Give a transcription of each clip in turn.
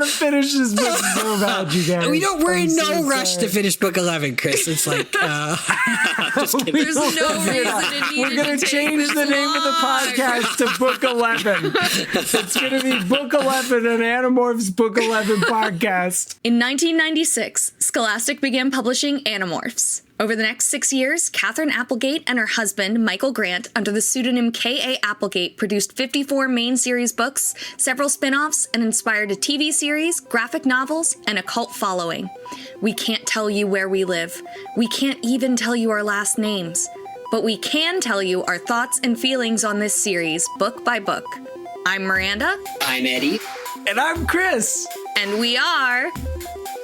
to finish this book so bad, you guys. We're in no rush to finish book 11, Chris. It's like, just kidding. There's no reason it needed We're going to change the name of the podcast to Book 11. It's going to be Book 11, an Animorphs Book 11 podcast. In 1996, Scholastic began publishing Animorphs. Over the next 6 years, Catherine Applegate and her husband, Michael Grant, under the pseudonym K.A. Applegate, produced 54 main series books, several spin-offs, and inspired a TV series, graphic novels, and a cult following. We can't tell you where we live. We can't even tell you our last names. But we can tell you our thoughts and feelings on this series, book by book. I'm Miranda. I'm Eddy. And I'm Chris. And we are...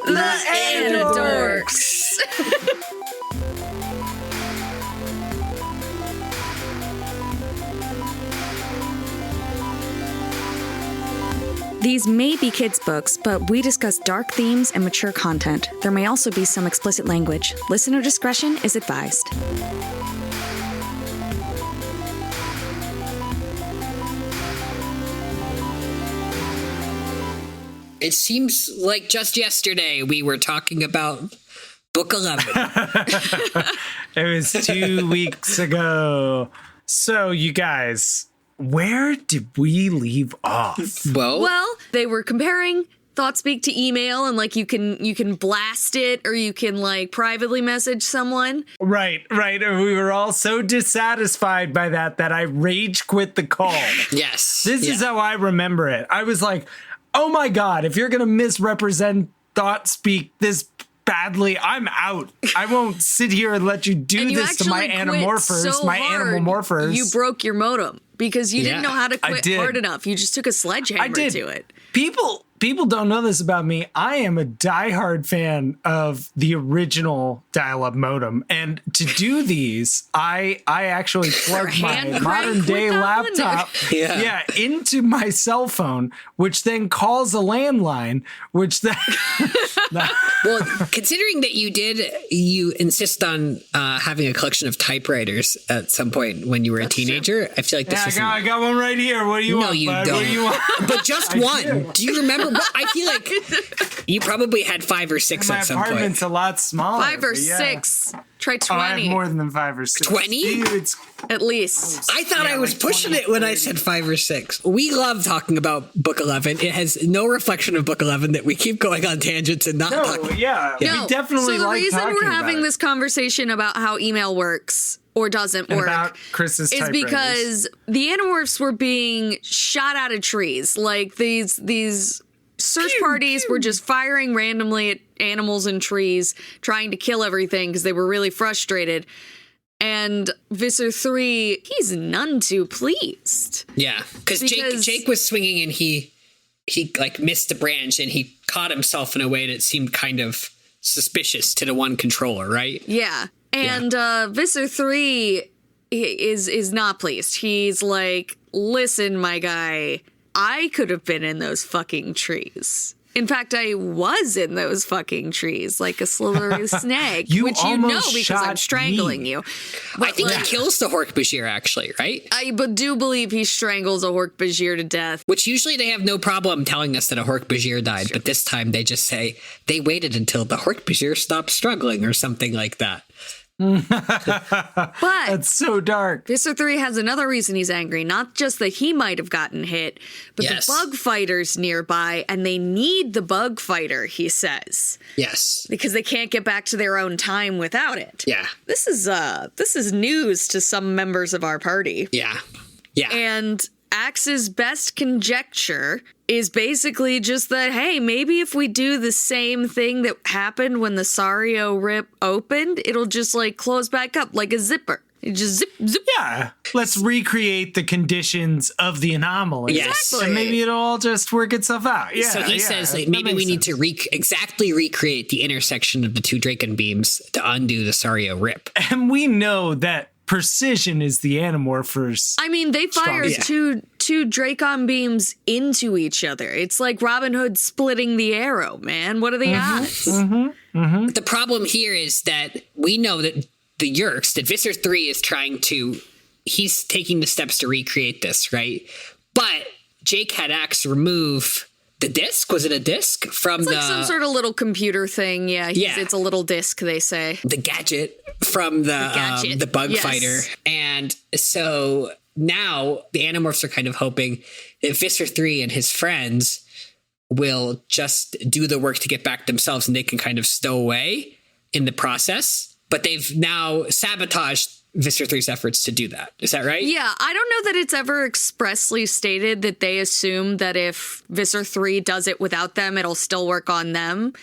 the Anidorks. These may be kids' books, but we discuss dark themes and mature content. There may also be some explicit language. Listener discretion is advised. It seems like just yesterday we were talking about book 11. It was 2 weeks ago. So, you guys, where did we leave off? Well, they were comparing ThoughtSpeak to email, and like you can blast it or you can like privately message someone. Right. And we were all so dissatisfied by that I rage quit the call. Yes. This is how I remember it. I was like, oh my God, if you're going to misrepresent ThoughtSpeak this badly, I'm out. I won't sit here and let you do this to my Animorphers, so my hard, animal morphers. You broke your modem because you didn't know how to quit hard enough. You just took a sledgehammer to it. People don't know this about me. I am a diehard fan of the original dial-up modem, and to do these, I actually plug my modern day laptop into my cell phone, which then calls a landline, which then Well, considering that you insist on having a collection of typewriters at some point when you were a teenager, I feel like this is. I got one right here. What do you want? No, you bud? don't. What do you want? But just one. Do you remember? I feel like you probably had 5 or 6 at some My point. apartment's a lot smaller. 5 or 6. Try 20. I have more than 5 or 6. 20? At least. I thought I was pushing it when I said 5 or 6. We love talking about Book 11. It has no reflection of Book 11 that we keep going on tangents and not talking. We definitely So the like reason talking we're about having it. this conversation about how email works or doesn't And work about Chris's is typewriters. because the Animorphs were being shot out of trees. Like these search parties were just firing randomly at animals and trees, trying to kill everything because they were really frustrated. And Visser 3, he's none too pleased. Yeah, because Jake was swinging and he like missed a branch and he caught himself in a way that seemed kind of suspicious to the one controller, right? Yeah. And Visser 3 is not pleased. He's like, listen, my guy, I could have been in those fucking trees. In fact, I was in those fucking trees like a slithery snake, which you know because I'm strangling you. But I think he kills the Hork-Bajir, actually, right? I do believe he strangles a Hork-Bajir to death. Which usually they have no problem telling us that a Hork-Bajir died, but this time they just say they waited until the Hork-Bajir stopped struggling or something like that. But that's so dark. Visser 3 has another reason he's angry. Not just that he might have gotten hit, but the bug fighter's nearby, and they need the bug fighter, he says. Yes. Because they can't get back to their own time without it. Yeah. This is news to some members of our party. Yeah. Yeah. And Axe's best conjecture is basically just that, hey, maybe if we do the same thing that happened when the Sario rip opened, it'll just like close back up like a zipper. It just zip, zip. Yeah. Let's recreate the conditions of the anomaly. Yes. Exactly. And maybe it'll all just work itself out. Yeah. So he says like, maybe we need to exactly recreate the intersection of the 2 Draken beams to undo the Sario rip. And we know that precision is the Animorphers. I mean, they fire two Dracon beams into each other. It's like Robin Hood splitting the arrow, man. What are the odds? The problem here is that we know that the Yeerks, that Visser 3 is he's taking the steps to recreate this, right? But Jake had Axe remove the disc. Was it a disc from It's like some sort of little computer thing. Yeah. It's a little disc, they say. The gadget from the bug fighter. And so now the Animorphs are kind of hoping that Visser 3 and his friends will just do the work to get back themselves, and they can kind of stow away in the process. But they've now sabotaged Visser 3's efforts to do that. Is that right? Yeah, I don't know that it's ever expressly stated that they assume that if Visser 3 does it without them, it'll still work on them.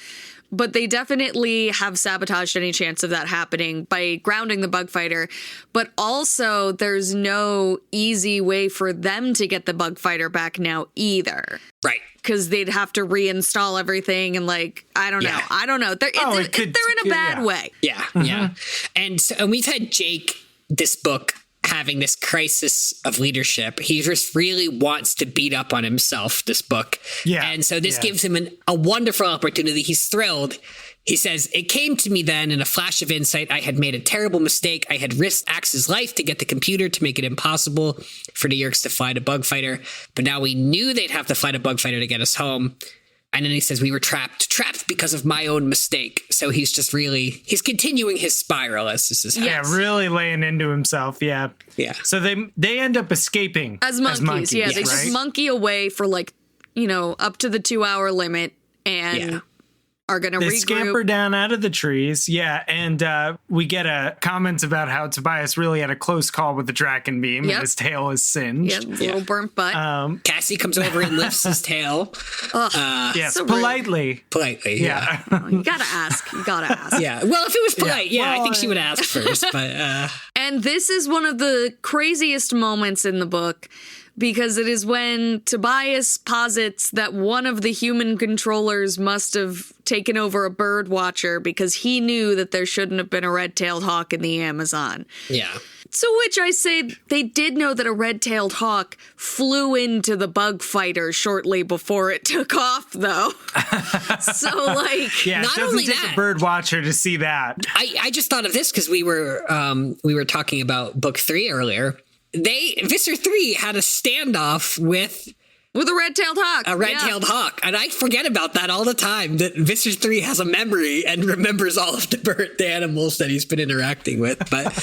But they definitely have sabotaged any chance of that happening by grounding the bug fighter. But also, there's no easy way for them to get the bug fighter back now either. Right. Because they'd have to reinstall everything and I don't know. They're in a bad way. Yeah, yeah. And we've had Jake, this book, having this crisis of leadership. He just really wants to beat up on himself, this book. Yeah. And so this gives him a wonderful opportunity. He's thrilled. He says, "It came to me then in a flash of insight. I had made a terrible mistake. I had risked Axe's life to get the computer to make it impossible for the Yeerks to fight a bug fighter. But now we knew they'd have to fight a bug fighter to get us home." And then he says, "We were trapped because of my own mistake." So he's just he's continuing his spiral as this is happening. Yeah, really laying into himself. Yeah. Yeah. So they end up escaping as monkeys. Yeah, they just monkey away for up to the 2-hour limit and are going to regroup. They scamper down out of the trees. Yeah. And we get a comment about how Tobias really had a close call with the Draken beam and his tail is singed. Yeah, little burnt butt. Cassie comes over and lifts his tail. Yes, so politely. Politely, yeah. You gotta ask. Yeah. Well, if it was polite, I think she would ask first. But And this is one of the craziest moments in the book, because it is when Tobias posits that one of the human controllers must have taken over a bird watcher because he knew that there shouldn't have been a red-tailed hawk in the Amazon. Yeah. To which I say they did know that a red-tailed hawk flew into the bug fighter shortly before it took off, though. So, not only that, a bird watcher to see that. I just thought of this because we were talking about book 3 earlier. Visser 3 had a standoff with a red-tailed hawk. A red-tailed hawk. And I forget about that all the time, that Visser 3 has a memory and remembers all of the animals that he's been interacting with. But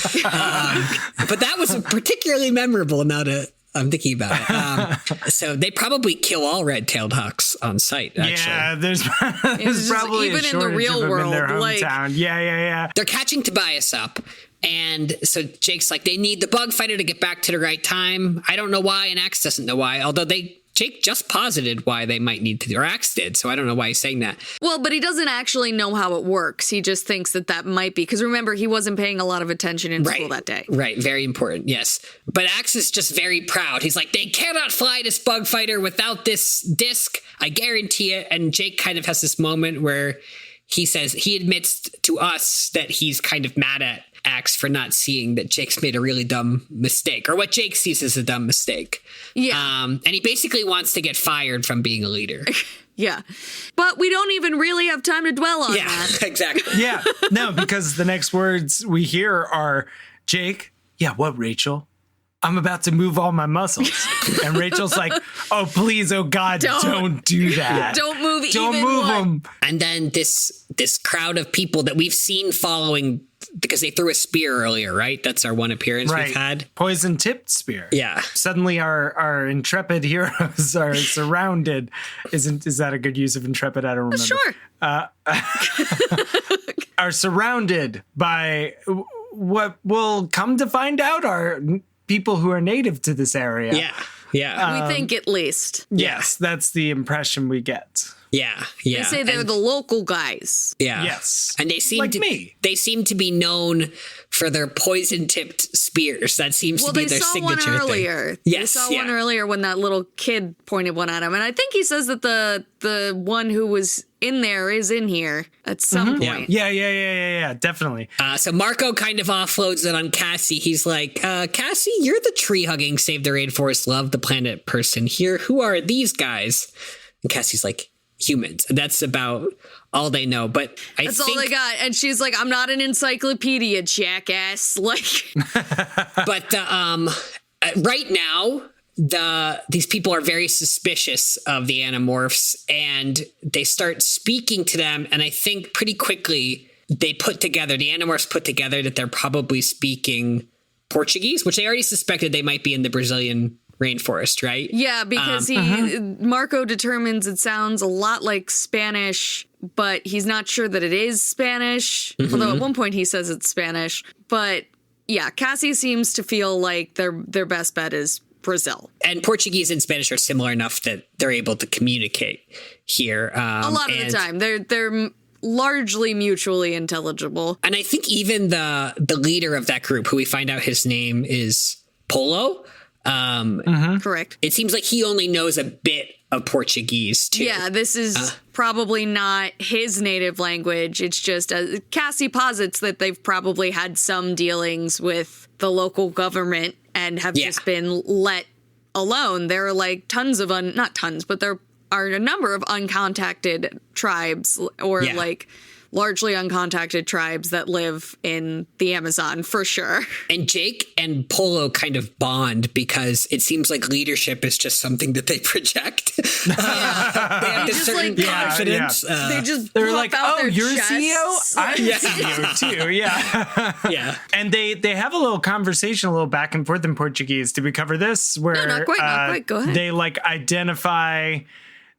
that was particularly memorable now that I'm thinking about it. So they probably kill all red-tailed hawks on sight, actually. Yeah, there's probably even a in the real world, in their hometown. Yeah. They're catching Tobias up. And so Jake's like, they need the bug fighter to get back to the right time. I don't know why, and Axe doesn't know why, although Jake just posited why they might need to, or Axe did, so I don't know why he's saying that. Well, but he doesn't actually know how it works. He just thinks that might be, because remember, he wasn't paying a lot of attention in school that day. Right, very important, yes. But Axe is just very proud. He's like, they cannot fly this bug fighter without this disc. I guarantee it. And Jake kind of has this moment where he says, he admits to us that he's kind of mad at Axe for not seeing that Jake's made a really dumb mistake, or what Jake sees as a dumb mistake. Yeah. And he basically wants to get fired from being a leader. Yeah. But we don't even really have time to dwell on that. Exactly. Yeah. No, because the next words we hear are, Jake, what, Rachel? I'm about to move all my muscles. And Rachel's like, oh, please, oh, God, don't do that. Don't move them. And then this crowd of people that we've seen following, because they threw a spear earlier, right? That's our one appearance we've had. Poison-tipped spear. Yeah. Suddenly our intrepid heroes are surrounded. Is that a good use of intrepid? I don't remember. Sure. Are surrounded by what we'll come to find out are people who are native to this area. Yeah. We think, at least. Yes, that's the impression we get. Yeah. They say they're the local guys. Yeah. Yes. And they seem they seem to be known for their poison-tipped spears. That seems to be their signature thing. One earlier. Yes. They saw one earlier when that little kid pointed one at him. And I think he says that the one who was in there is in here at some point. Yeah, definitely. So Marco kind of offloads it on Cassie. He's like, Cassie, you're the tree-hugging Save the Rainforest Love the Planet person here. Who are these guys? And Cassie's like, humans. That's about all they know. But that's all they got. And she's like, I'm not an encyclopedia, jackass. Like, but right now, these people are very suspicious of the Animorphs, and they start speaking to them. And I think pretty quickly the Animorphs put together that they're probably speaking Portuguese, which they already suspected they might be in the Brazilian rainforest, right? Yeah, because Marco determines it sounds a lot like Spanish, but he's not sure that it is Spanish. Although at one point he says it's Spanish. But yeah, Cassie seems to feel like their best bet is Brazil. And Portuguese and Spanish are similar enough that they're able to communicate here. A lot of the time. They're largely mutually intelligible. And I think even the leader of that group, who we find out his name is Polo, correct. It seems like he only knows a bit of Portuguese too. Yeah, this is probably not his native language. It's just Cassie posits that they've probably had some dealings with the local government and have just been let alone. There are like tons of not tons, but there are a number of uncontacted tribes or like largely uncontacted tribes that live in the Amazon for sure. And Jake and Polo kind of bond because it seems like leadership is just something that they project. They have this certain confidence. They're like, oh, you're a CEO? I'm a CEO too. Yeah. Yeah. And they have a little conversation, a little back and forth in Portuguese. Did we cover this? Where not quite. Go ahead. They like identify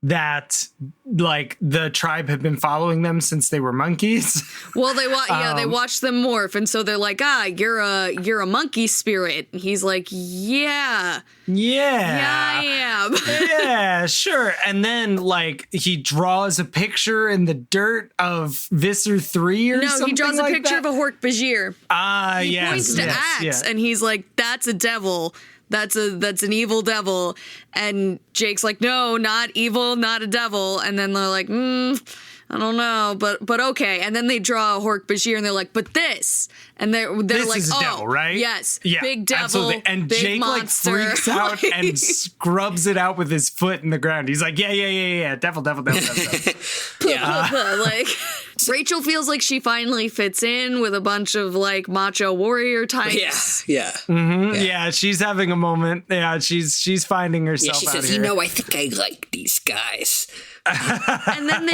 that like the tribe had been following them since they were monkeys. Well, they watch them morph, and so they're like, you're a monkey spirit. And he's like, yeah, I am. Yeah, sure. And then like he draws a picture in the dirt of Visser 3 or something. No, he draws a picture of a Hork-Bajir. He points to Axe, and he's like, that's a devil. That's an evil devil. And Jake's like, no, not evil, not a devil. And then they're like, I don't know, but okay. And then they draw a Hork-Bajir and they're like, but this. And they're this like, is a devil, right? Yes. Yeah, big devil. Absolutely. And big Jake monster. like freaks out and scrubs it out with his foot in the ground. He's like, yeah. Devil. Like Rachel feels like she finally fits in with a bunch of like macho warrior types. Yeah. Yeah, she's having a moment. Yeah, she's finding herself. Yeah, she says, here. I think I like these guys. And then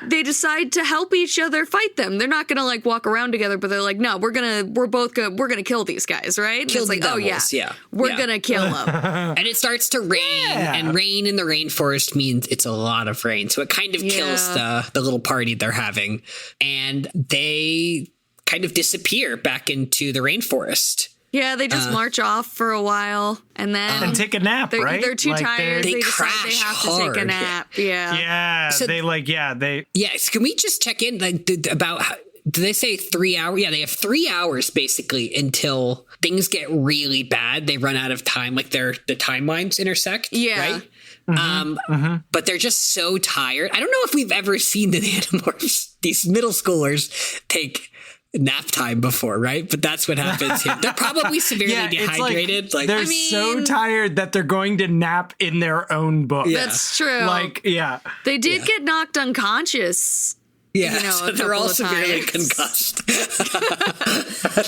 they decide to help each other fight them. They're not gonna like walk around together, but they're like, no, we're gonna kill these guys, right? And Kill it's the like, devils, we're gonna kill them. And it starts to rain, and rain in the rainforest means it's a lot of rain, so it kind of kills the little party they're having, and they kind of disappear back into the rainforest. Yeah, they just march off for a while and then take a nap, right? They're too tired. They decide they have hard. to take a nap. Yeah. So Yes. Can we just check in about how, do they say 3 hours? Yeah, they have 3 hours basically until things get really bad. They run out of time, like the timelines intersect. Yeah. Right? But they're just so tired. I don't know if we've ever seen the Animorphs, these middle schoolers, take nap time before, right? But that's what happens here. They're probably severely dehydrated. They're so tired that they're going to nap in their own book. Yeah. That's true. They did get knocked unconscious. Yeah, so they're all severely concussed.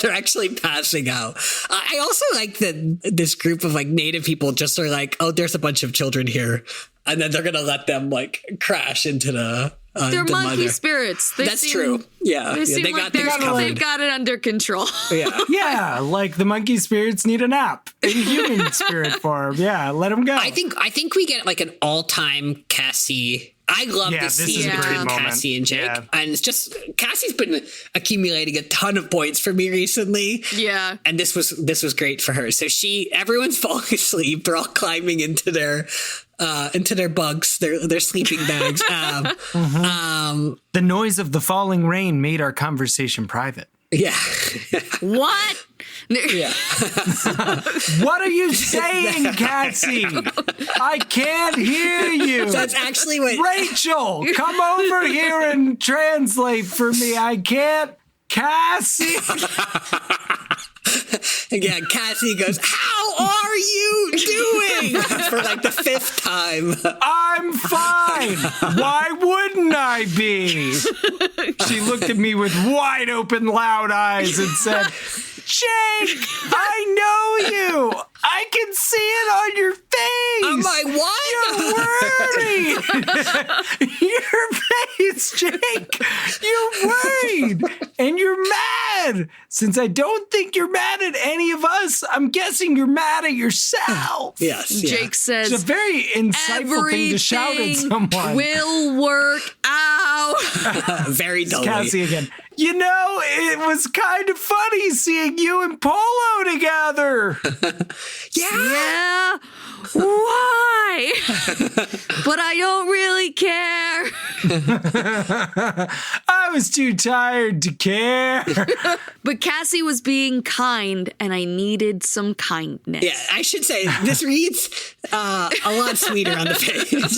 They're actually passing out. I also like that this group of like native people just are like, oh, there's a bunch of children here, and then they're gonna let them like crash into the. They're monkey spirits. That's true. Yeah, they got they've got it under control. Yeah, like the monkey spirits need a nap in human spirit form. Yeah, let them go. I think we get like an all-time Cassie. I love this scene between Cassie and Jake. Yeah. And it's just, Cassie's been accumulating a ton of points for me recently. Yeah. And this was great for her. So everyone's falling asleep. They're all climbing into their bunks, their sleeping bags. The noise of the falling rain made our conversation private. Yeah. What? Yeah. What are you saying, Cassie? I can't hear you. That's actually what... Rachel, come over here and translate for me. I can't. Cassie. Again, Cassie goes, how are you doing? For like the 5th time. I'm fine. Why wouldn't I be? She looked at me with wide open, loud eyes and said, Jake, I know you. I can see it on your face. I'm like, what? You're worried. Your face, Jake. You're worried. And you're mad. Since I don't think you're mad at any of us, I'm guessing you're mad at yourself. Yes. Jake says, it's a very insightful thing to shout at someone. Will work out. Very dully. Cassie again. You know, it was kind of funny seeing you and Polo together. Yeah. Why? But I don't really care. I was too tired to care. But Cassie was being kind, and I needed some kindness. Yeah, I should say this reads a lot sweeter on the page.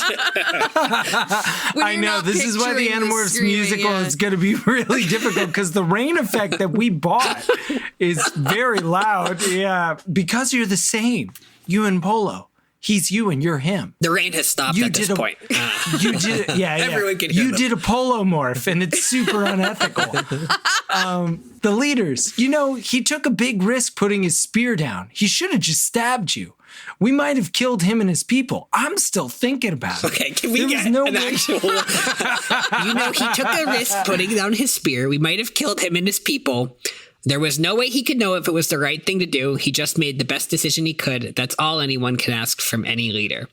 I know, this is why the Animorphs musical is going to be really difficult, because the rain effect that we bought is very loud. Yeah, because you're the same. You and Polo. He's you and you're him. The rain has stopped at this point. You did it. Yeah, Everyone can hear You them. did a polo morph, and it's super unethical. The leaders, you know, he took a big risk putting his spear down. He should have just stabbed you. We might have killed him and his people. I'm still thinking about it. Okay, can we get an actual... You know, he took a risk putting down his spear. We might have killed him and his people. There was no way he could know if it was the right thing to do. He just made the best decision he could. That's all anyone can ask from any leader.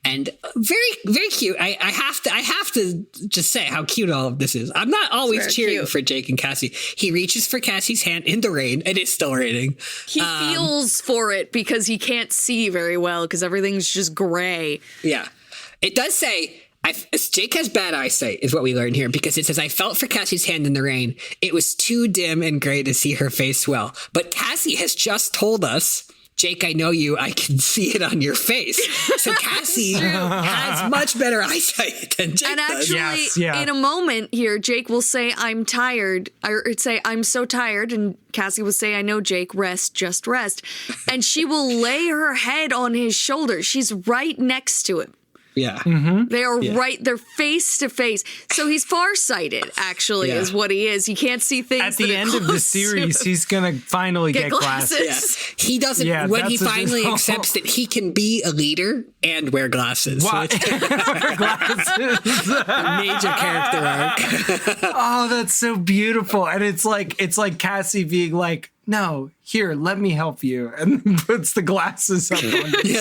And very, very cute. I have to just say how cute all of this is. I'm not always cheering for Jake and Cassie. He reaches for Cassie's hand in the rain. It is still raining. He feels for it because he can't see very well because everything's just gray. Yeah. It does say... Jake has bad eyesight, is what we learned here, because it says, I felt for Cassie's hand in the rain. It was too dim and gray to see her face well. But Cassie has just told us, Jake, I know you. I can see it on your face. So Cassie has much better eyesight than Jake and does. actually, in a moment here, Jake will say, I'm tired. Or say, I'm so tired. And Cassie will say, I know, Jake, rest, just rest. And she will lay her head on his shoulder. She's right next to him. Yeah. Mm-hmm. They are right. They're face to face. So he's farsighted, actually, is what he is. He can't see things. At the end of the series, he's going to finally get glasses. Yeah. He doesn't, when he finally accepts that he can be a leader and wear glasses. What? Wear glasses. Major character arc. Oh, that's so beautiful. And it's like Cassie being like, no, here, let me help you. And then puts the glasses up on you.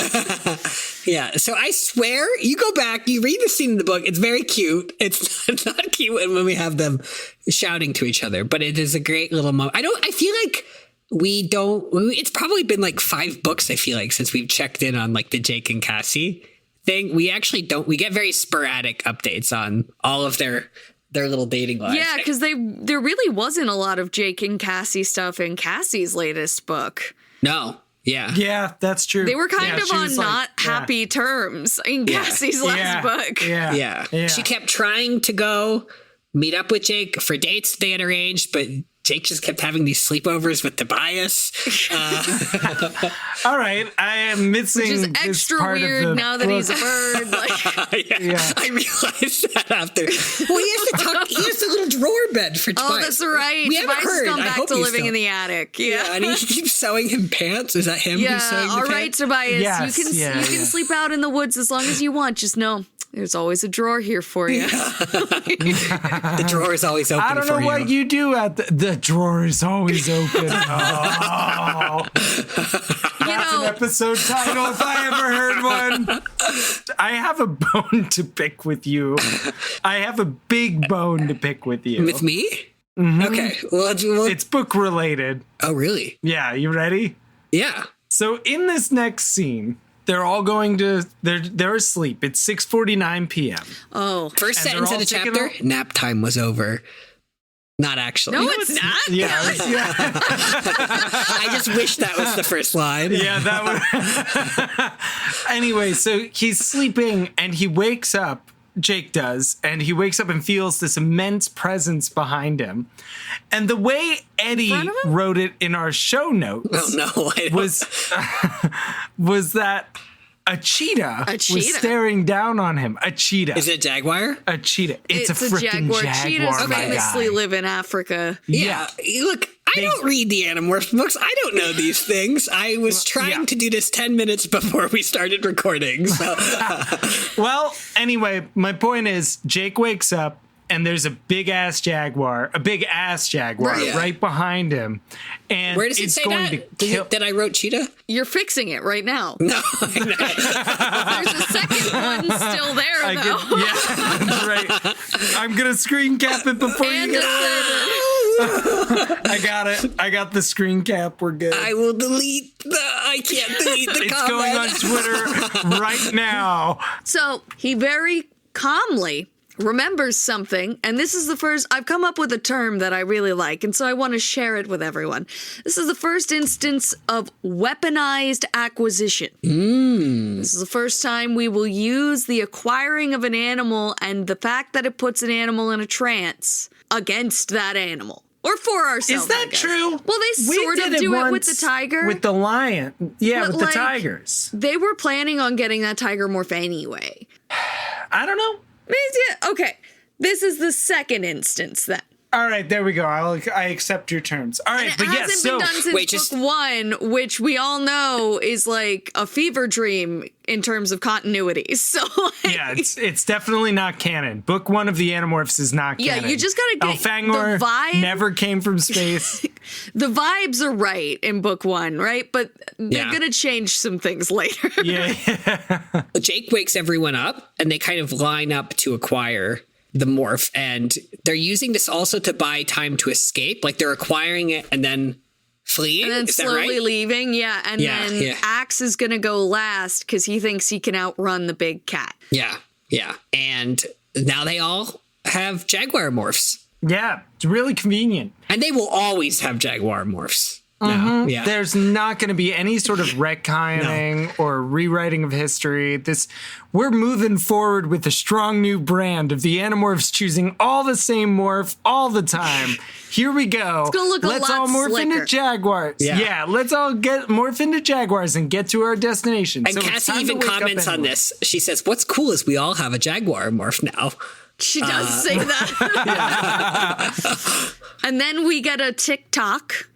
Yeah. So I swear, you go back, you read the scene in the book. It's very cute. It's not cute when we have them shouting to each other, but it is a great little moment. I feel like it's probably been like 5 books, I feel like, since we've checked in on like the Jake and Cassie thing. We actually we get very sporadic updates on all of their little dating lives. Yeah, because there really wasn't a lot of Jake and Cassie stuff in Cassie's latest book. No. Yeah. Yeah, that's true. They were kind of on not happy terms in Cassie's last book. Yeah. She kept trying to go meet up with Jake for dates they had arranged, but Jake just kept having these sleepovers with Tobias. All right, I am missing Which is this extra part weird of the now that he's a bird. Like. I realized that after. Well, he has a little drawer bed for Tobias. Oh, that's right. We haven't Tobias heard. has gone back to living in the attic. Yeah, and he keeps sewing him pants. Is that him? who's sewing the all right, pants? Tobias. Yes, you can sleep out in the woods as long as you want. Just know there's always a drawer here for you. The drawer is always open. I don't know what you do at the drawer is always open. Oh. That's an episode title if I ever heard one. I have a bone to pick with you. I have a big bone to pick with you. With me? Mm-hmm. Okay. Well, it's book related. Oh, really? Yeah. You ready? Yeah. So in this next scene, they're all going to, they're asleep. It's 6:49 p.m. Oh. First sentence of the chapter, nap time was over. Not actually. No, it's not. Yeah. I just wish that was the first line. Yeah, that would. Anyway, so he's sleeping and he wakes up. Jake does, and he wakes up and feels this immense presence behind him. And the way Eddy wrote it in our show notes was that a cheetah was staring down on him. A cheetah. Is it a jaguar? A cheetah. It's a freaking jaguar. Cheetahs famously live in Africa. Yeah. Look, I don't read the Animorphs books. I don't know these things. I was trying to do this 10 minutes before we started recording. So. Well, anyway, my point is Jake wakes up and there's a big ass jaguar right behind him. And where does it say that? That I wrote cheetah? You're fixing it right now. No. There's a second one still there, though. That's right. I'm going to screen cap it before you get it. I got it. I got the screen cap. We're good. I will I can't delete the It's comment. going on Twitter right now. So he very calmly remembers something, and this is the first I've come up with a term that I really like, and so I want to share it with everyone. This is the first instance of weaponized acquisition. This is the first time we will use the acquiring of an animal and the fact that it puts an animal in a trance against that animal. Or for ourselves. Is that true? Well, they sort of do it with the tiger. With the lion. Yeah, But, with the tigers. They were planning on getting that tiger morph anyway. I don't know. Yeah, okay. This is the second instance then. All right, there we go. I accept your terms. All right, And but it hasn't been done since book 1, which we all know is like a fever dream in terms of continuity. So yeah, it's definitely not canon. Book 1 of the Animorphs is not canon. Yeah, you just gotta get Elfangor the vibe. Never came from space. The vibes are right in book 1, right? But they're gonna change some things later. Yeah. Jake wakes everyone up, and they kind of line up to acquire the morph, and they're using this also to buy time to escape. Like they're acquiring it and then fleeing, and then is slowly that right? leaving. Yeah, and then Axe is gonna go last because he thinks he can outrun the big cat. Yeah, and now they all have jaguar morphs. Yeah, it's really convenient. And they will always have jaguar morphs. Mm-hmm. Yeah. There's not going to be any sort of retconning or rewriting of history. We're moving forward with a strong new brand of the Animorphs choosing all the same morph all the time. Here we go. It's gonna look let's a lot all morph slicker. into jaguars. Yeah, let's all morph into jaguars and get to our destination. And so Cassie even comments on this. She says, "What's cool is we all have a jaguar morph now." She does say that. And then we get a TikTok.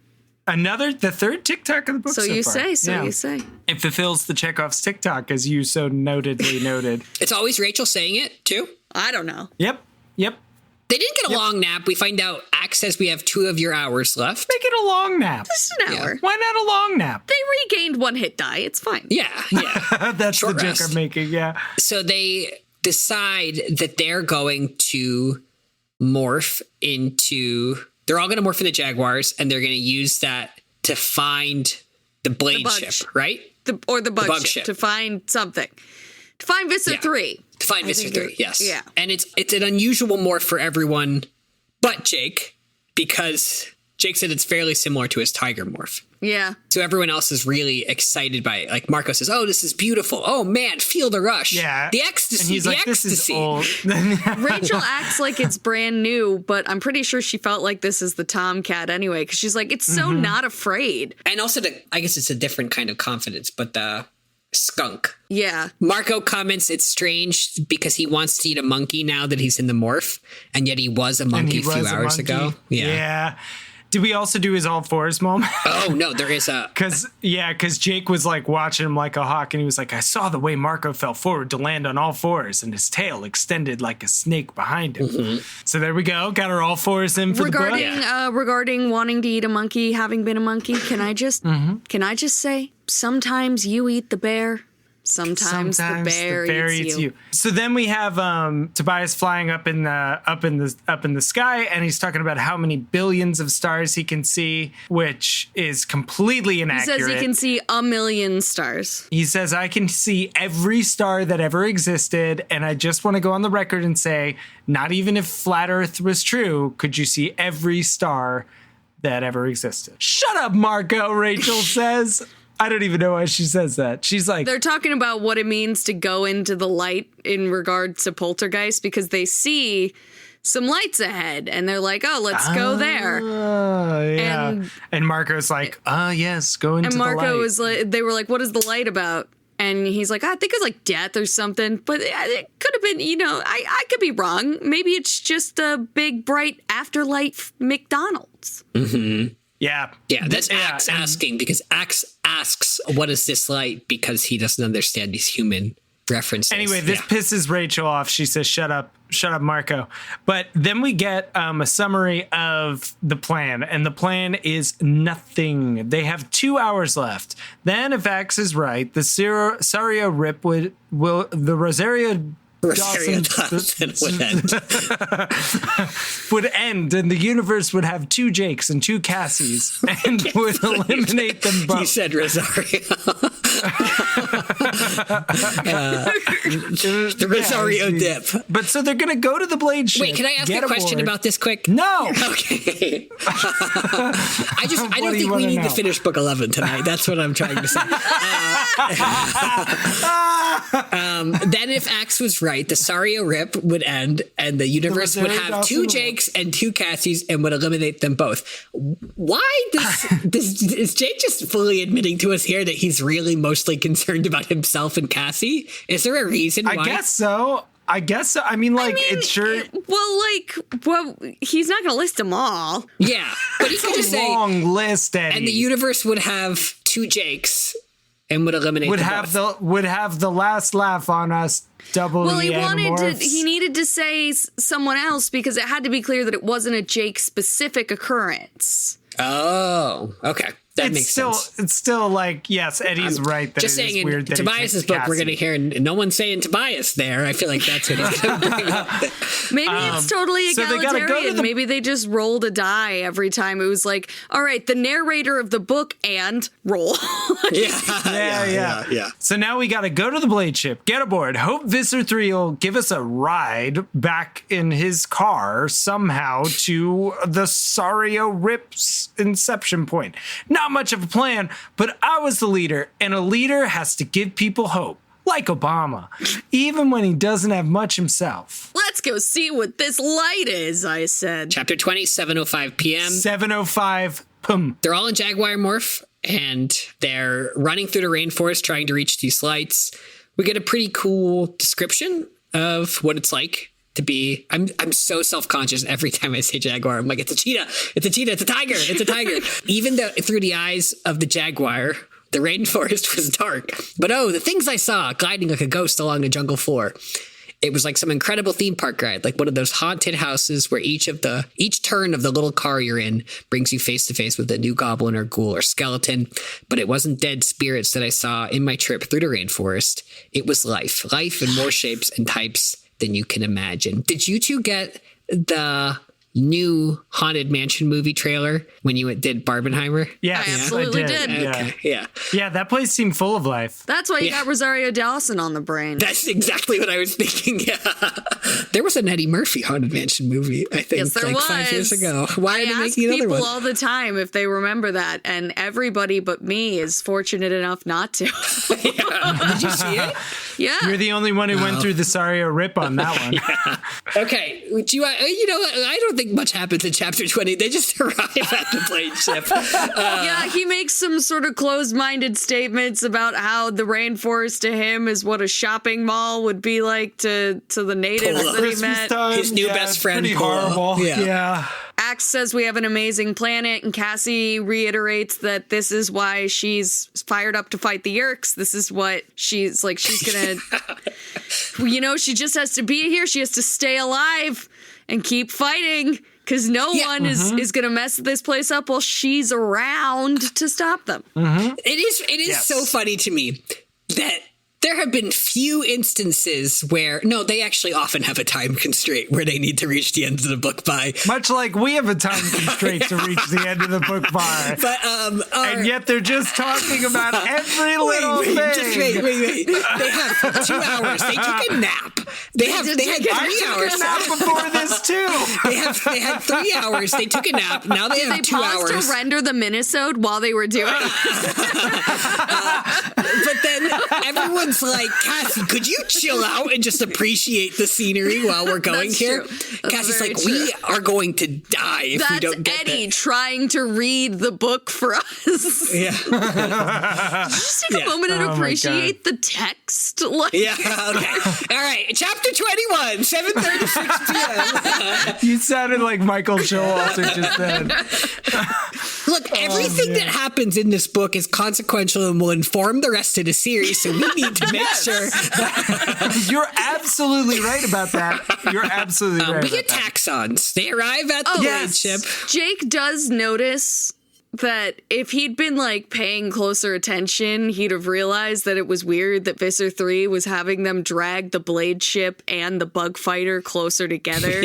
The third TikTok of the book. So you say. It fulfills the Chekhov's TikTok, as you so notedly noted. It's always Rachel saying it too. I don't know. Yep. They didn't get a long nap. We find out Axe says we have 2 of your hours left. Make it a long nap. Just an hour. Why not a long nap? They regained 1 hit die. It's fine. Yeah. That's Short the joke rest. I'm making, yeah. So they decide that they're going to morph into... They're all going to morph into jaguars, and they're going to use that to find the blade ship, right? The bug ship. To find something. To find Visser 3. To find Visser 3, yes. Yeah. And it's an unusual morph for everyone but Jake, because Jake said it's fairly similar to his tiger morph. Yeah. So everyone else is really excited by it. Like Marco says, "Oh, this is beautiful. Oh man, feel the rush. Yeah. The ecstasy. And he's like, this is old." Rachel acts like it's brand new, but I'm pretty sure she felt like this is the Tomcat anyway, because she's like, it's so not afraid. And also, I guess it's a different kind of confidence, but the skunk. Yeah. Marco comments it's strange because he wants to eat a monkey now that he's in the morph, and yet he was a monkey a few hours ago. Yeah. Did we also do his all fours moment? Oh, no, there is a... Because Jake was like watching him like a hawk, and he was like, I saw the way Marco fell forward to land on all fours, and his tail extended like a snake behind him. So there we go. Got our all fours in for the book. Regarding wanting to eat a monkey, having been a monkey, can I just say, sometimes you eat the bear. Sometimes the bear eats you. So then we have Tobias flying up in the sky, and he's talking about how many billions of stars he can see, which is completely inaccurate. He says he can see 1,000,000 stars. He says, I can see every star that ever existed, and I just want to go on the record and say, not even if flat Earth was true, could you see every star that ever existed. Shut up, Marco, Rachel says. I don't even know why she says that. She's like... They're talking about what it means to go into the light in regard to Poltergeist, because they see some lights ahead and they're like, oh, let's go there. Yeah. And Marco's like, yes, go into the light. And Marco was like, they were like, what is the light about? And he's like, I think it's like death or something. But it could have been, I could be wrong. Maybe it's just a big, bright afterlife McDonald's. Mm-hmm. Yeah. Yeah, that's Axe asking, because Axe asks, what is this like? Because he doesn't understand these human references. Anyway, this pisses Rachel off. She says, shut up, Marco. But then we get a summary of the plan, and the plan is nothing. They have 2 hours left. Then, if Axe is right, the Sario Rip the Rosario Dawson would end. would end, and the universe would have 2 Jakes and 2 Cassies, and would eliminate them both. You said Rosario. The Rosario dip. But so they're gonna go to the blade ship. Wait, can I ask you a question about this quick? No. Okay. I don't think we need to finish book 11 tonight. That's what I'm trying to say. Then if Axe was right, the Sario Rip would end, and the universe would have 2 Jakes and 2 Cassies, and would eliminate them both. Why is Jake just fully admitting to us here that he's really mostly concerned about himself and Cassie? Is there a reason why? I guess so. I mean, it's sure. Well, he's not going to list them all. Yeah, but he could just say long list, Eddie. And the universe would have 2 Jakes and would eliminate both. Would have the last laugh on us. Well, he needed to say someone else, because it had to be clear that it wasn't a Jake specific occurrence. Oh, okay. That makes sense. It's still yes, Eddie's right. That just saying, in weird that Tobias's book, we're going to hear no one saying Tobias there. I feel like that's what he's going to bring up. Maybe it's totally egalitarian. Maybe they just rolled a die every time. It was like, all right, the narrator of the book and roll. Yeah. So now we got to go to the blade ship, get aboard, hope Visser 3 will give us a ride back in his car somehow to the Sario Rip's inception point. Not much of a plan, but I was the leader, and a leader has to give people hope, like Obama, even when he doesn't have much himself. Let's go see what this light is, I said. Chapter 20, 7:05 p.m. 7:05, pum. They're all in jaguar morph, and they're running through the rainforest trying to reach these lights. We get a pretty cool description of what it's like to be. I'm so self-conscious every time I say jaguar. I'm like, it's a cheetah, it's a tiger, it's a tiger. Even though through the eyes of the jaguar, the rainforest was dark. But the things I saw gliding like a ghost along the jungle floor. It was like some incredible theme park ride, like one of those haunted houses where each turn of the little car you're in brings you face to face with a new goblin or ghoul or skeleton. But it wasn't dead spirits that I saw in my trip through the rainforest. It was life in more shapes and types than you can imagine. Did you two get the new Haunted Mansion movie trailer when you did Barbenheimer? Yeah, I absolutely did. Okay, yeah, that place seemed full of life. That's why you got Rosario Dawson on the brain. That's exactly what I was thinking. Yeah. There was an Eddie Murphy Haunted Mansion movie, I think, yes, there was. 5 years ago. Why are they making another one? I ask people all the time if they remember that, and everybody but me is fortunate enough not to. Did you see it? Yeah. You're the only one who went through the Sario Rip on that one. Okay. I don't think much happens in chapter 20. They just arrive at the blade ship. He makes some sort of closed-minded statements about how the rainforest to him is what a shopping mall would be like to the natives that he met. His new best friend. Pretty horrible. Yeah. Axe says we have an amazing planet, and Cassie reiterates that this is why she's fired up to fight the Yerks. This is what she's gonna, she just has to be here. She has to stay alive and keep fighting, because no one is gonna mess this place up while she's around to stop them. Mm-hmm. It is so funny to me that there have been few instances where, they actually often have a time constraint where they need to reach the end of the book by. Much like we have a time constraint to reach the end of the book by. But, and yet they're just talking about every little thing. Wait. They have 2 hours. They took a nap. They had 3 hours. A nap before this too. They had 3 hours. They took a nap. Now they have 2 hours. Did they pause to render the minisode while they were doing it? But then everyone's like, Cassie, could you chill out and just appreciate the scenery while we're going here? Cassie's like, we are going to die if we don't get Eddie trying to read the book for us. Yeah. Just take a moment and appreciate the text. Yeah, okay. All right, chapter 21, 7:36 p.m. You sounded like Michael Showalter just then. Look, everything that happens in this book is consequential and will inform the rest of the series, so we need to make sure. You're absolutely right about that. You're absolutely right. We get taxons. They arrive at the blade ship. Jake does notice that if he'd been like paying closer attention, he'd have realized that it was weird that Visser 3 was having them drag the blade ship and the bug fighter closer together.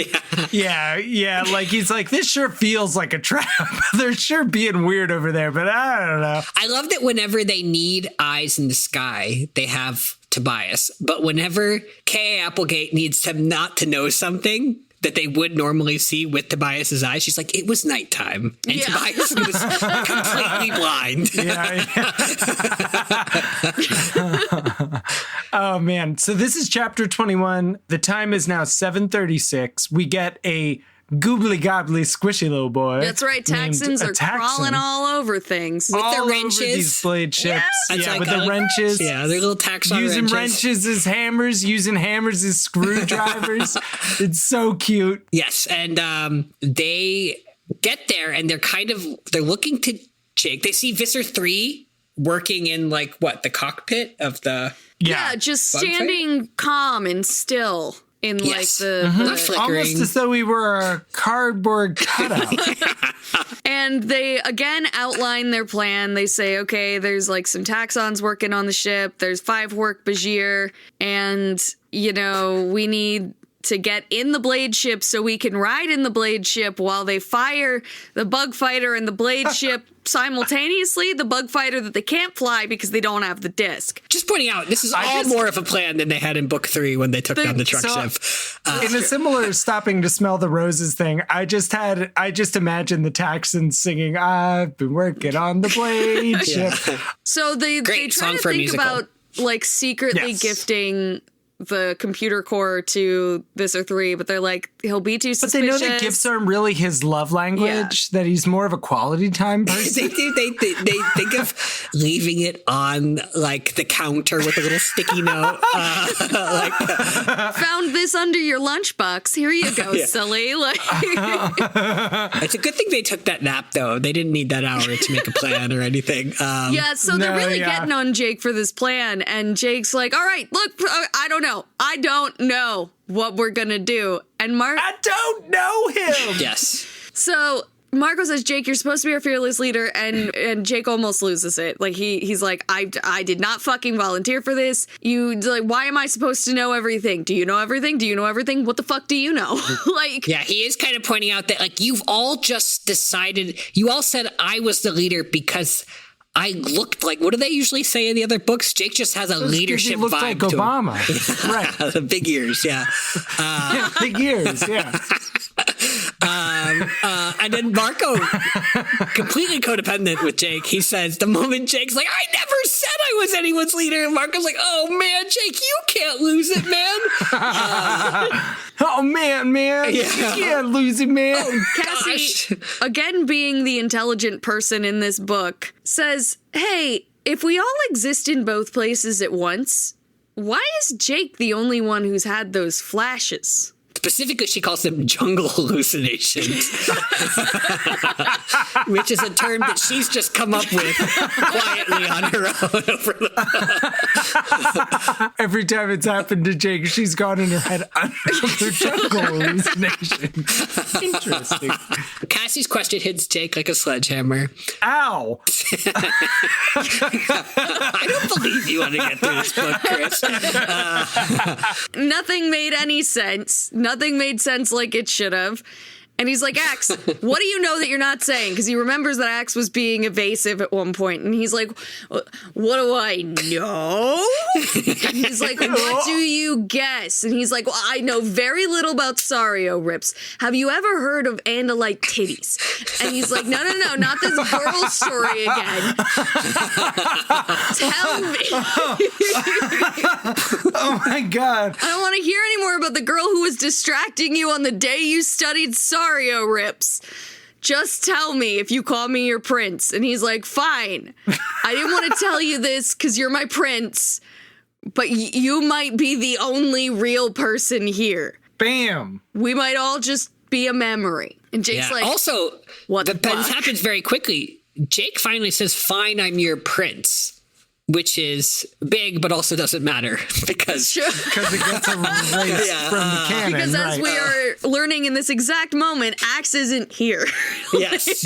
Yeah. Like he's like, this sure feels like a trap. They're sure being weird over there, but I don't know. I love that whenever they need eyes in the sky, they have Tobias. But whenever K.A. Applegate needs him not to know something that they would normally see with Tobias's eyes, she's like, it was nighttime. And Tobias was completely blind. Oh, man. So this is chapter 21. The time is now 7:36. We get a goobly-gobbly squishy little boy. That's right. Taxons are crawling all over things. With all the wrenches. Over these blade ships. Like with the wrenches. Yeah, they're little taxon using wrenches as hammers, using hammers as screwdrivers. It's so cute. Yes, and they get there, and they're looking to Jake. They see Visser 3 working in, like, what, the cockpit of the... Yeah, just standing calm and still. In like the almost as though we were a cardboard cutout. And they again outline their plan. They say, okay, there's like some taxons working on the ship. There's 5 Hork Bajir, and we need to get in the blade ship so we can ride in the blade ship while they fire the bug fighter and the blade ship simultaneously. The bug fighter that they can't fly because they don't have the disc. Just pointing out, this is more of a plan than they had in book 3 when they took down the truck ship. In a similar stopping to smell the roses thing, I just imagined the Taxons singing, I've been working on the blade ship. So they try to think about like secretly gifting the computer core to Visser 3, but they're like, he'll be too suspicious. But they know that gifts aren't really his love language, that he's more of a quality time person. they think of leaving it on, like, the counter with a little sticky note. Found this under your lunchbox. Here you go, silly. Like, it's a good thing they took that nap, though. They didn't need that hour to make a plan or anything. So they're really getting on Jake for this plan, and Jake's like, all right, look, I don't know what we're gonna do. And I don't know him. Yes. So Marco says, Jake, you're supposed to be our fearless leader, and Jake almost loses it. Like he's like, I did not fucking volunteer for this. Why am I supposed to know everything? Do you know everything? Do you know everything? What the fuck do you know? He is kind of pointing out that, like, you've all just decided, you all said I was the leader because I looked like, what do they usually say in the other books? Jake just has a leadership vibe like Obama. Right. The big ears, big ears, and then Marco, completely codependent with Jake, he says, the moment Jake's like, I never said I was anyone's leader, and Marco's like, oh man, Jake, you can't lose it, man. Oh man, you can't lose it, man. Oh, Cassie, again being the intelligent person in this book, says, hey, if we all exist in both places at once, why is Jake the only one who's had those flashes? Specifically, she calls them jungle hallucinations, which is a term that she's just come up with quietly on her own. Every time it's happened to Jake, she's gone in her head under jungle hallucinations. Interesting. Cassie's question hits Jake like a sledgehammer. Ow! I don't believe you want to get through this book, Chris. Nothing made any sense. Nothing made sense like it should have. And he's like, Axe, what do you know that you're not saying? Because he remembers that Axe was being evasive at one point. And he's like, what do I know? And he's like, what do you guess? And he's like, well, I know very little about Sario rips. Have you ever heard of Andalite titties? And he's like, no, not this girl story again. Tell me. Oh my God. I don't want to hear any more about the girl who was distracting you on the day you studied Sario rips. Just tell me if you call me your prince. And he's like, fine. I didn't want to tell you this because you're my prince, but you might be the only real person here. Bam. We might all just be a memory. And Jake's like, also, what the but fuck? this happens very quickly. Jake finally says, fine, I'm your prince, which is big, but also doesn't matter because it gets erased from the canon. Because as we are learning in this exact moment, Axe isn't here. Yes.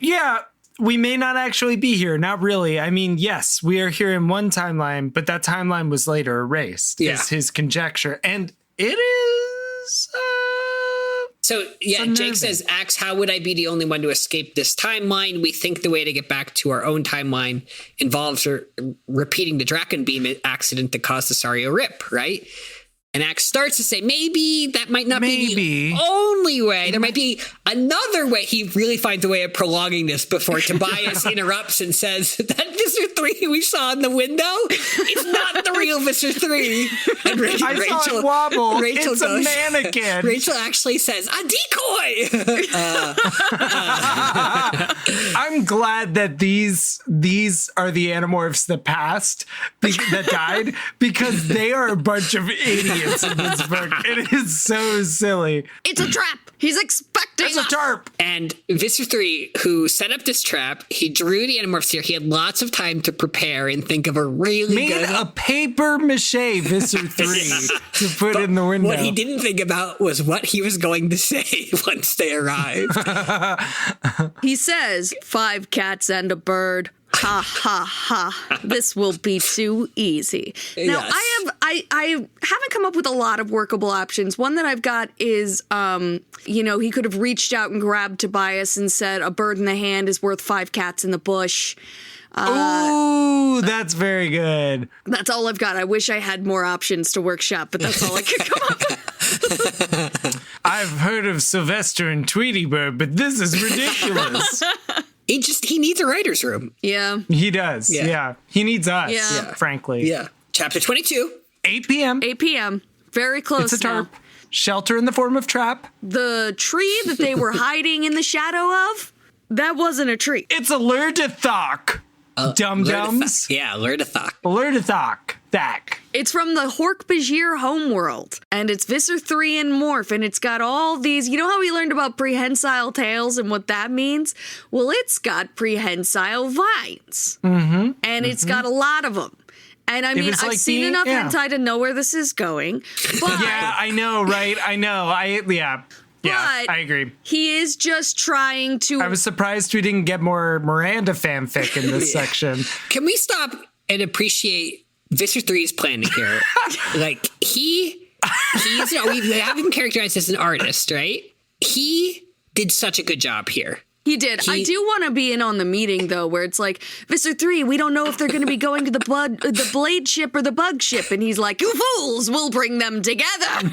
Yeah. We may not actually be here. Not really. I mean, yes, we are here in one timeline, but that timeline was later erased. Yeah. Is his conjecture. And it is... So, Jake says, Axe, how would I be the only one to escape this timeline? We think the way to get back to our own timeline involves repeating the Draken beam accident that caused the Sario rip, right? And Axe starts to say, maybe that might not be the only way. There might be another way. He really finds a way of prolonging this before Tobias interrupts and says, that Visser 3 we saw in the window, it's not the real Visser 3. And I saw it wobble. It's a mannequin. Rachel actually says, a decoy. I'm glad that these are the Animorphs that passed, that died, because they are a bunch of idiots. In this book. It is so silly. It's a trap. He's expecting It's a tarp. And Visser 3, who set up this trap, he drew the Animorphs here. He had lots of time to prepare and think of a really Made a paper mache Visser 3 to put in the window. What he didn't think about was what he was going to say once they arrived. He says, 5 cats and a bird. Ha ha ha. This will be too easy. Now Yes. I haven't come up with a lot of workable options. One that I've got is he could have reached out and grabbed Tobias and said a bird in the hand is worth 5 cats in the bush. Ooh, that's very good. That's all I've got. I wish I had more options to workshop, but that's all I could come up with. I've heard of Sylvester and Tweety Bird, but this is ridiculous. He needs a writer's room. Yeah. He does. Yeah. He needs us, Yeah. frankly. Yeah. Chapter 22. 8 p.m. 8 p.m. Very close. It's a tarp. Now. Shelter in the form of trap. The tree that they were hiding in the shadow of, that wasn't a tree. It's a Lurdathok. Dum-dums. Lurdathok. Lurdathok. Thak. It's from the Hork-Bajir homeworld, and it's Visser 3 and Morph, and it's got all these... You know how we learned about prehensile tails and what that means? Well, it's got prehensile vines. Mm-hmm. And it's got a lot of them. And I mean, I've seen enough hentai to know where this is going. But Yeah, I know, right? I know. Yeah, I agree. He is just trying to... I was surprised we didn't get more Miranda fanfic in this section. Can we stop and appreciate Visser 3's plan here? Like, he's, we have him characterized as an artist, right? He did such a good job here. He did. I do want to be in on the meeting, though, where it's like, Visser 3, we don't know if they're going to be going to the blade ship or the bug ship. And he's like, you fools, we'll bring them together.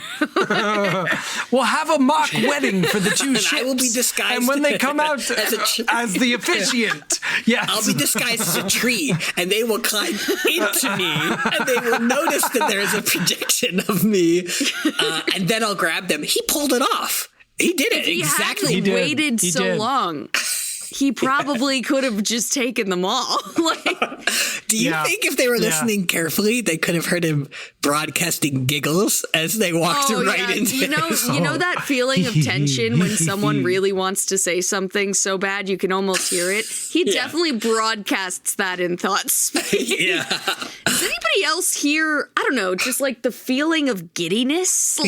We'll have a mock wedding for the two ships. I will be disguised. And when they come out as the officiant. Yes. I'll be disguised as a tree, and they will climb into me, and they will notice that there is a projection of me, and then I'll grab them. He pulled it off. He did it exactly. He waited so long. He probably could have just taken them all. Do you think if they were listening carefully, they could have heard him broadcasting giggles as they walked into it? You know that feeling of tension when someone really wants to say something so bad you can almost hear it? He definitely broadcasts that in thought speed. Yeah. Does anybody else hear, I don't know, just like the feeling of giddiness?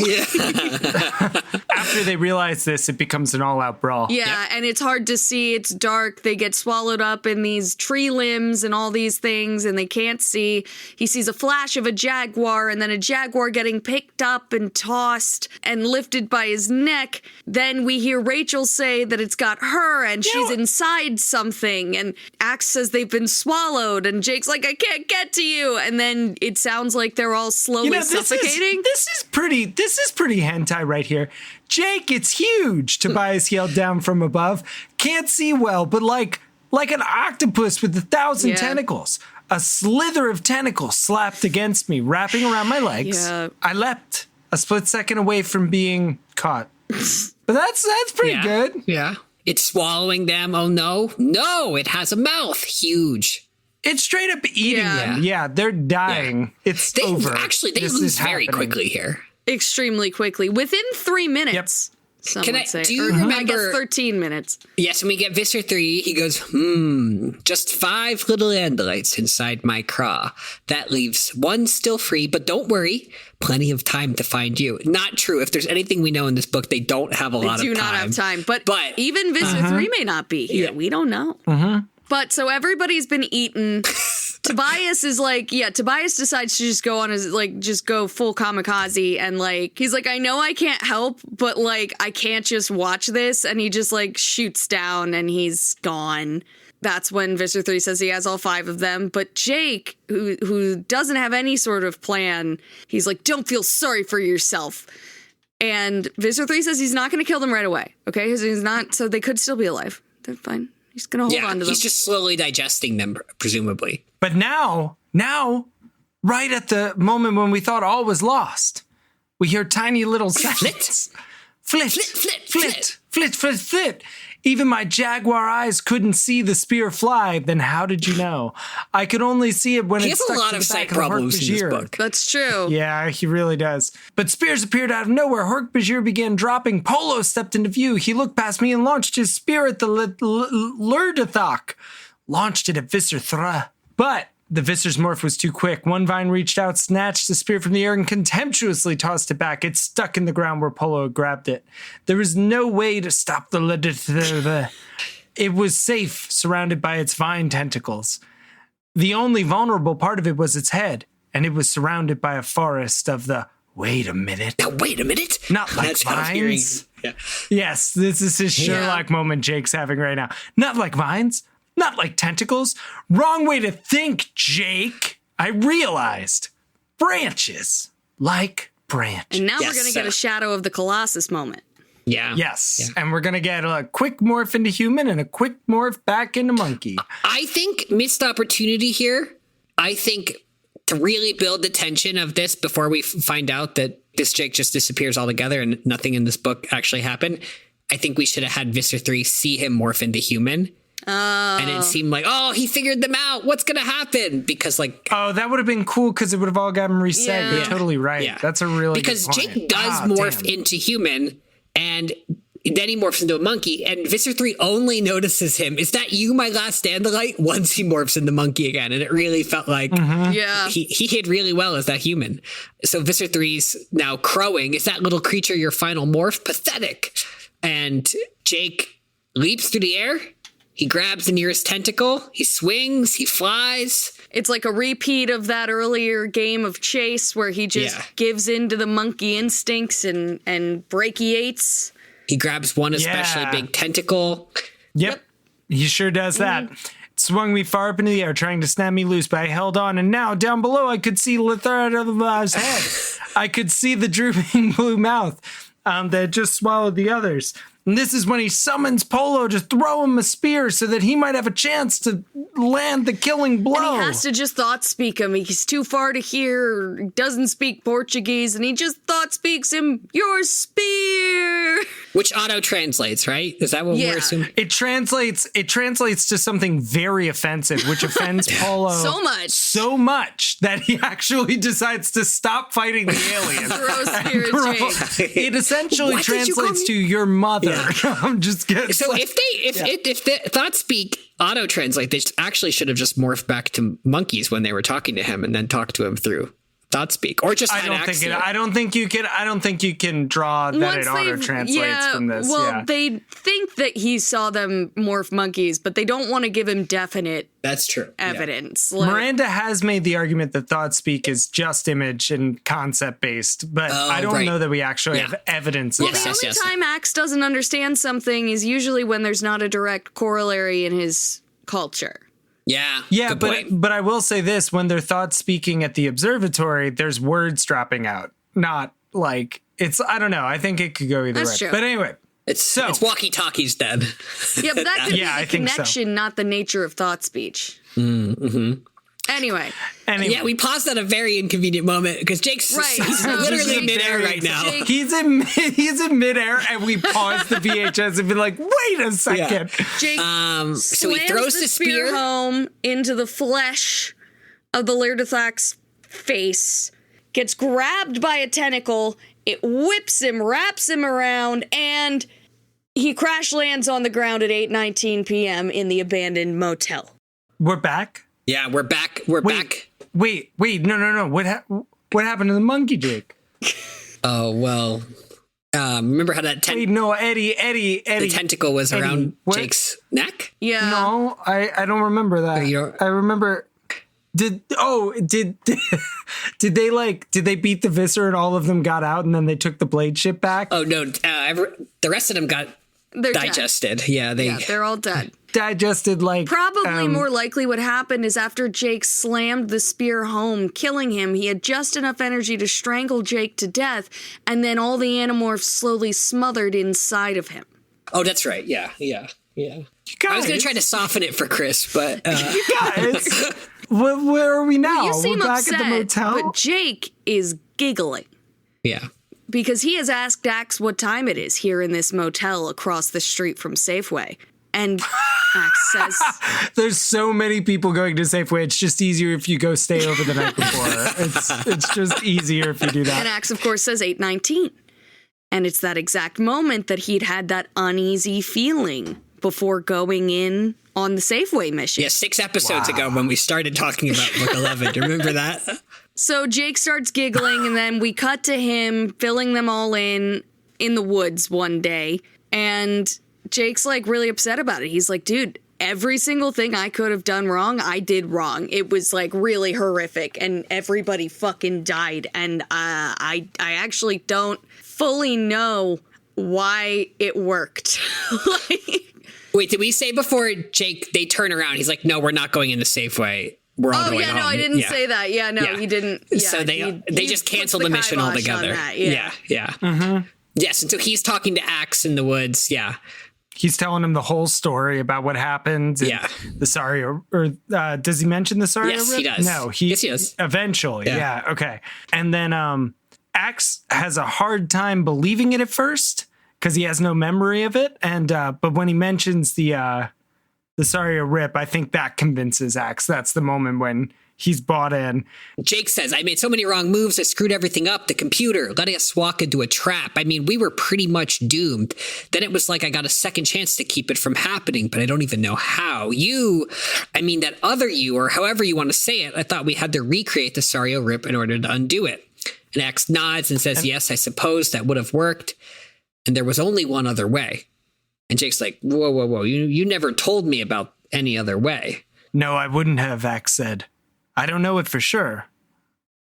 After they realize this, it becomes an all-out brawl. Yeah, and it's hard to see. It's dark. They get swallowed up in these tree limbs and all these things, and they can't see. He sees a flash of a jaguar, and then a jaguar getting picked up and tossed and lifted by his neck. Then we hear Rachel say that it's got her, and she's inside something, and Axe says they've been swallowed, and Jake's like, I can't get to you. And then it sounds like they're all slowly suffocating. This is pretty hentai right here. Jake, it's huge, Tobias yelled down from above. Can't see well, but like an octopus with 1,000 tentacles. A slither of tentacles slapped against me, wrapping around my legs. Yeah. I leapt a split second away from being caught. But that's pretty good. Yeah. It's swallowing them. Oh, no. No, it has a mouth. Huge. It's straight up eating them. Yeah, they're dying. Yeah. It's over. Actually, they lose very quickly here. Extremely quickly. Within 3 minutes, Some Can would I, say. do you Or, remember? I guess 13 minutes. Yes, when we get Visser 3, he goes, just 5 little andalites inside my craw. That leaves 1 still free, but don't worry, plenty of time to find you. Not true. If there's anything we know in this book, they don't have a lot of time. They do not have time. But even Visser 3 may not be here. Yeah. We don't know. But so everybody's been eaten. Tobias is like, Tobias decides to just go on his, just go full kamikaze. And, he's like, I know I can't help, but, I can't just watch this. And he just, shoots down and he's gone. That's when Visser 3 says he has all 5 of them. But Jake, who doesn't have any sort of plan, he's like, don't feel sorry for yourself. And Visser 3 says he's not going to kill them right away. Okay? He's not, so they could still be alive. They're fine. He's going to hold on to them. He's just slowly digesting them, presumably. But now, right at the moment when we thought all was lost, we hear tiny little sounds. Flit, flit, flit, flit, flit, flit, flit. Even my jaguar eyes couldn't see the spear fly. Then how did you know? I could only see it when it stuck to the back of the Hork-Bajir. He has a lot of sight problems in this book. That's true. Yeah, he really does. But spears appeared out of nowhere. Hork-Bajir began dropping. Polo stepped into view. He looked past me and launched his spear at the Lurdathok. Launched it at Visser 3. But the Visser's morph was too quick. One vine reached out, snatched the spear from the air, and contemptuously tossed it back. It stuck in the ground where Polo had grabbed it. There was no way to stop the It was safe, surrounded by its vine tentacles. The only vulnerable part of it was its head, and it was surrounded by a forest of the... Wait a minute. Now, wait a minute. Not like That's vines. Yeah. Yes, this is his Sherlock moment Jake's having right now. Not like vines. Not like tentacles. Wrong way to think, Jake. I realized. Branches. Like branches. And now we're going to get a Shadow of the Colossus moment. Yeah. Yes. Yeah. And we're going to get a quick morph into human and a quick morph back into monkey. I think missed opportunity here. I think to really build the tension of this before we find out that this Jake just disappears altogether and nothing in this book actually happened, I think we should have had Visser 3 see him morph into human. And it seemed like, he figured them out. What's going to happen? Because that would have been cool because it would have all got him reset. Yeah. You're totally right. Yeah. That's a really because good point. Jake does morph into human and then he morphs into a monkey and Visser 3 only notices him. Is that you, my last Andalite? Once he morphs into monkey again. And it really felt like he hid really well as that human. So Visser 3's now crowing. Is that little creature your final morph? Pathetic. And Jake leaps through the air. He grabs the nearest tentacle, he swings, he flies. It's like a repeat of that earlier game of chase where he just gives in to the monkey instincts and brachiates. He grabs one especially big tentacle. Yep. He sure does that. It swung me far up into the air, trying to snap me loose, but I held on, and now down below I could see Lithara's head. I could see the drooping blue mouth that just swallowed the others. And this is when he summons Polo to throw him a spear so that he might have a chance to land the killing blow. And he has to just thought speak him. He's too far to hear, doesn't speak Portuguese, and he just thought speaks him, your spear. Which auto translates, right? Is that what we're assuming? It translates to something very offensive, which offends Polo so much that he actually decides to stop fighting the alien. Throw spear at Jake. It essentially translates to your mother. Yeah. I'm just kidding. So if the thought speak auto translate, they actually should have just morphed back to monkeys when they were talking to him and then talked to him through thought speak, or just I don't think you can draw that it auto translates from this. Well, they think that he saw them morph monkeys, but they don't want to give him definite. That's true. Evidence. Yeah. Miranda has made the argument that thought speak is just image and concept based, but I don't know that we actually have evidence of that. The only time Axe doesn't understand something is usually when there's not a direct corollary in his culture. Yeah, but I will say this, when they're thought speaking at the observatory, there's words dropping out. Not like it's, I don't know. I think it could go either way. True. But anyway, it's walkie-talkies then. Yeah, but that could be the connection, not the nature of thought speech. Mm-hmm. Anyway. Yeah, we paused at a very inconvenient moment because Jake's literally in midair right now. He's in midair, and we paused the VHS and been like, wait a second. Yeah. Jake so he throws the spear home into the flesh of the Lurdathok's face, gets grabbed by a tentacle, It whips him, wraps him around, and he crash lands on the ground at 8:19 p.m. in the abandoned motel. We're back? Yeah, we're back. We're back. Wait, no. What happened to the monkey, Jake? Oh, well, remember how that Eddy. the tentacle was around Jake's neck? Yeah. No, I don't remember that. I remember. Did they beat the Visser and all of them got out and then they took the blade ship back? Oh no, the rest of them got digested. Dead. Yeah, they're all dead. Digested probably more likely what happened is after Jake slammed the spear home, killing him, he had just enough energy to strangle Jake to death, and then all the Animorphs slowly smothered inside of him. Oh, that's right. Yeah. I was going to try to soften it for Chris, but you guys, where are we now? You seem We're back upset, at the motel, but Jake is giggling. Yeah. Because he has asked Axe what time it is here in this motel across the street from Safeway. And Axe says... There's so many people going to Safeway, it's just easier if you go stay over the night before. It's just easier if you do that. And Axe, of course, says 8:19. And it's that exact moment that he'd had that uneasy feeling before going in on the Safeway mission. Yeah, 6 episodes ago when we started talking about Book 11. Do you remember that? So Jake starts giggling, and then we cut to him filling them all in the woods one day. And Jake's really upset about it. He's like, dude, every single thing I could have done wrong, I did wrong. It was really horrific, and everybody fucking died. And I actually don't fully know why it worked. Wait, did we say before Jake, they turn around? He's like, no, we're not going in the Safeway. We're all going home. No, I didn't say that. Yeah, no, he didn't. Yeah, so they just canceled the mission altogether. Yeah. Mm-hmm. Yes, and so he's talking to Axe in the woods. Yeah. He's telling him the whole story about what happened. And the Sario, or does he mention the Sario? Yes, he does. No, he does. Eventually. Yeah. Okay. And then Axe has a hard time believing it at first because he has no memory of it. And but when he mentions the Sario rip, I think that convinces Axe. That's the moment when he's bought in. Jake says, I made so many wrong moves. I screwed everything up. The computer letting us walk into a trap. I mean, we were pretty much doomed. Then it was like I got a second chance to keep it from happening, but I don't even know how. That other you, or however you want to say it, I thought we had to recreate the Sario rip in order to undo it. And Axe nods and says, yes, I suppose that would have worked. And there was only one other way. And Jake's like, whoa. You never told me about any other way. No, I wouldn't have, Axe said. I don't know it for sure,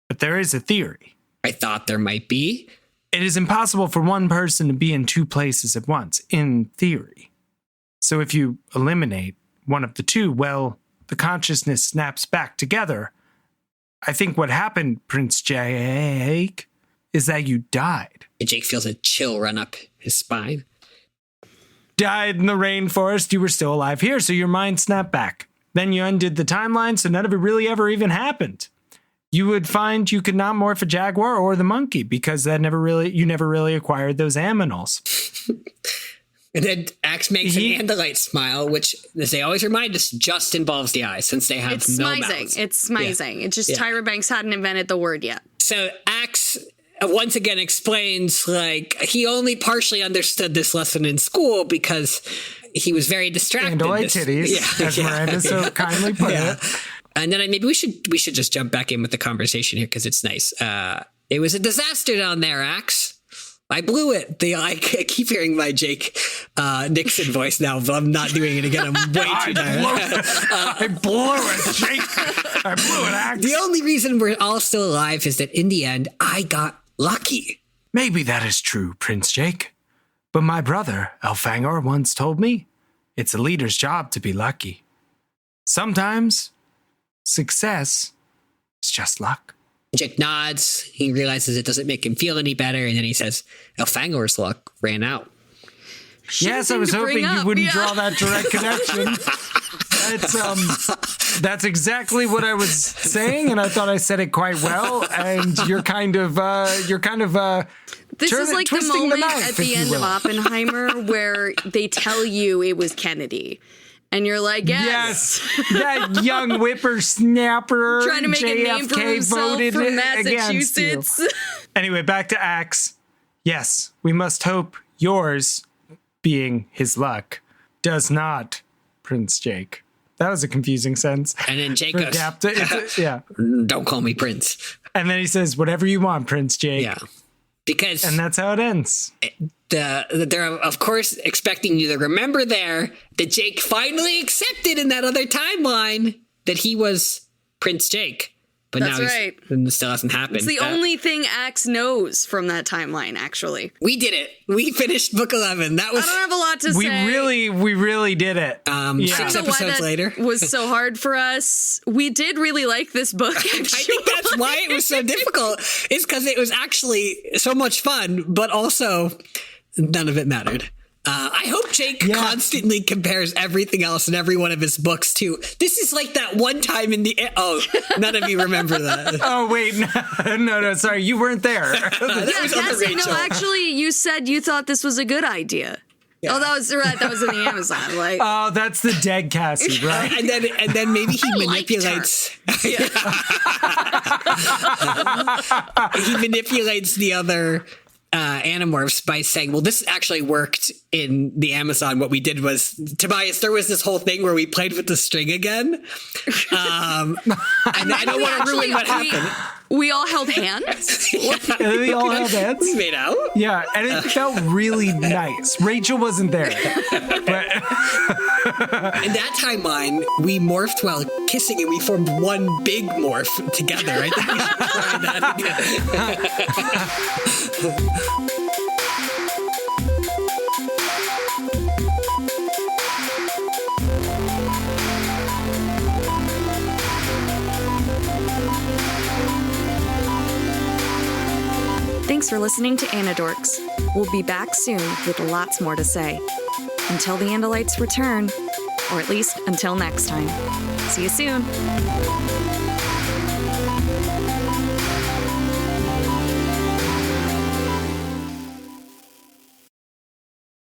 but there is a theory. I thought there might be. It is impossible for one person to be in 2 places at once, in theory. So if you eliminate one of the 2, well, the consciousness snaps back together. I think what happened, Prince Jake, is that you died. And Jake feels a chill run up his spine. Died in the rainforest. You were still alive here, so your mind snapped back. Then you undid the timeline, so none of it really ever even happened. You would find you could not morph a jaguar or the monkey because you never really acquired those aminals. And then Axe makes an Andalite smile, which, as they always remind us, just involves the eyes since they have no mouths. It's smizing. It's just Tyra Banks hadn't invented the word yet. So Axe once again explains he only partially understood this lesson in school because he was very distracted. Andalite titties, as Miranda so kindly put it. And then maybe we should just jump back in with the conversation here because it's nice. It was a disaster down there, Axe. I blew it. I keep hearing my Jake Nixon voice now, but I'm not doing it again. I'm way too tired. I blew it, Jake. I blew it, Axe. The only reason we're all still alive is that in the end, I got lucky. Maybe that is true, Prince Jake. But my brother, Elfangor, once told me it's a leader's job to be lucky. Sometimes success is just luck. Jake nods. He realizes it doesn't make him feel any better, and then he says, Elfangor's luck ran out. Yes, I was hoping you wouldn't draw that direct connection. That's exactly what I was saying, and I thought I said it quite well. And you're kind of this is like the moment at the end of Oppenheimer where they tell you it was Kennedy. And you're like, yes. That young whippersnapper trying to make JFK a name for himself voted from Massachusetts. Anyway, back to Axe. Yes, we must hope yours, being his luck, does not, Prince Jake. That was a confusing sentence. And then Jake goes, yeah. Don't call me Prince. And then he says, whatever you want, Prince Jake. Yeah. And that's how it ends. They're, of course, expecting you to remember there that Jake finally accepted in that other timeline that he was Prince Jake. But that's right. It still hasn't happened. It's the only thing Axe knows from that timeline, actually. We did it. We finished book 11. That was. I don't have a lot to say. We really did it. 6 episodes later. Was so hard for us. We did really like this book, actually. I think that's why it was so difficult. Is because it was actually so much fun, but also none of it mattered. I hope Jake constantly compares everything else in every one of his books to, this is like that one time in the... Oh, none of you remember that. Oh, wait. No, sorry. You weren't there. Cassie, no, actually, you said you thought this was a good idea. Yeah. Oh, that was right. That was in the Amazon. Oh, that's the dead Cassie, right? and then maybe he manipulates. He manipulates the other Animorphs by saying, well, this actually worked in the Amazon. What we did was, Tobias, there was this whole thing where we played with the string again. And I don't want to ruin what happened. We all held hands. We all held hands. We made out. Yeah, and it felt really nice. Rachel wasn't there. But in that timeline, we morphed while kissing and we formed one big morph together. I think we should try that again. Thanks for listening to Anidorks. We'll be back soon with lots more to say. Until the Andalites return, or at least until next time. See you soon.